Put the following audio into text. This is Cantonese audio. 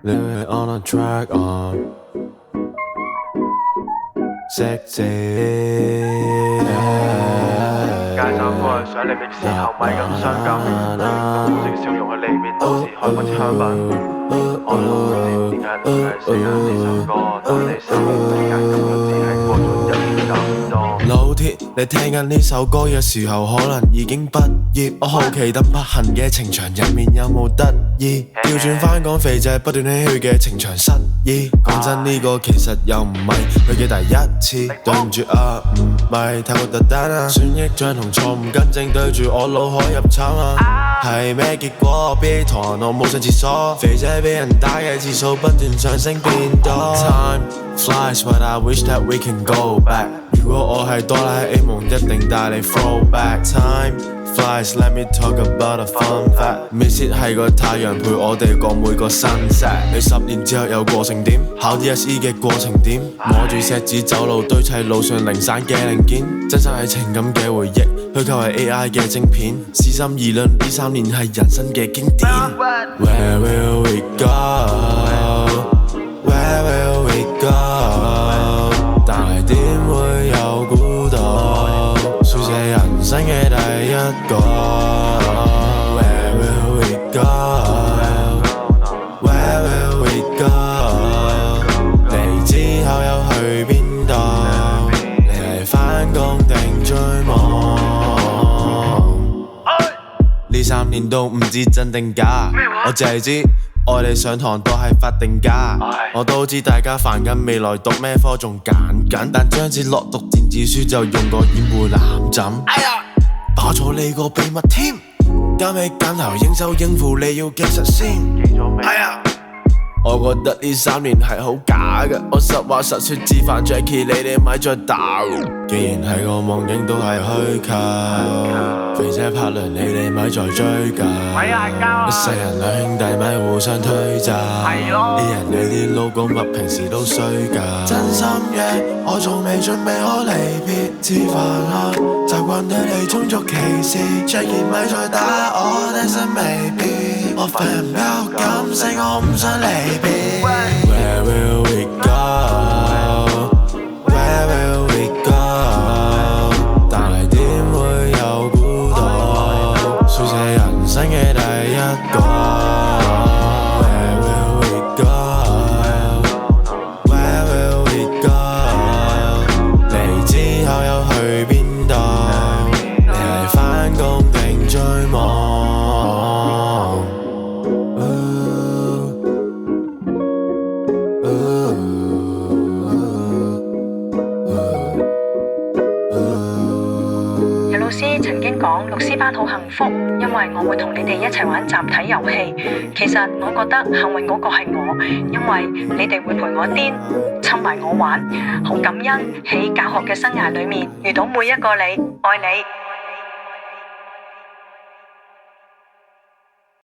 Living on a track on 色字街衫開上嚟 mix 後咪咁傷感，用無聲笑容去離別，到時開翻支香檳。我諗點解唔係寫緊呢首歌，但你心之間咁樣只係過咗一年咁多。老鐵，你聽緊呢首歌嘅時候，可能已經畢業。我好奇等不幸嘅情場入面有冇得意？調轉翻講肥仔不斷唏噓嘅情場失意。講真呢個其實又唔係佢嘅第一次。對唔住啊，唔係太過特登啊。損益帳同錯誤更正對住我腦海入侵啊。係咩結果？B 堂我冇上廁所，肥仔俾人打嘅次數不斷上升變多。Time flies but I wish that we can go back。如果我係哆啦 A 夢，一定帶你 throwback。Time flies let me talk about a fun fact。Miss it 係個太陽陪我哋過每個 sunset。你10年之後又過成點？考 DSE 嘅過程點？摸住石子走路堆砌路上零散嘅零件。真實係情感嘅回憶，虛構係 AI 嘅晶片。事心而論，呢3年係人生嘅經典。Where will we go? Where will we go? 但係點會有孤獨？書寫人生嘅第一個。Where will we go? Where will we go? 嚟之後又去邊度？你係返工定追夢？呢3年都唔知真定假，我淨係知我哋上堂都係法定假。我都知大家煩緊未來讀咩科仲揀緊，但張子落讀電子書就用個掩護攬枕。打錯你個秘密添，揀尾揀頭應手應付你要記實先。我覺得呢3年係好假嘅，我實話實說自犯 Jackie， 你哋咪再打。既然係個夢境都係虛構，肥仔拍輪你哋咪再追究。一世人兩兄弟咪互相推責，啲人你啲老公乜平時都衰㗎。真心嘅我仲未準備好離別，自煩惱習慣對你種族歧視。Jackie咪再打我，單身未必，我份人比較感性，我唔想離別。Where will we go? Where will we go? 但係點會有孤獨？書寫人生嘅第一個。Where will we go? Where will we go? 嚟之後又去邊度？你係返工定追夢？有老師曾經講，律師班好幸福，因為我會同你哋一齊玩集體遊戲。其實我覺得幸運嗰個係我，因為你哋會陪我癲，湊埋我玩。好感恩喺教學嘅生涯裏面遇到每一個你，愛你。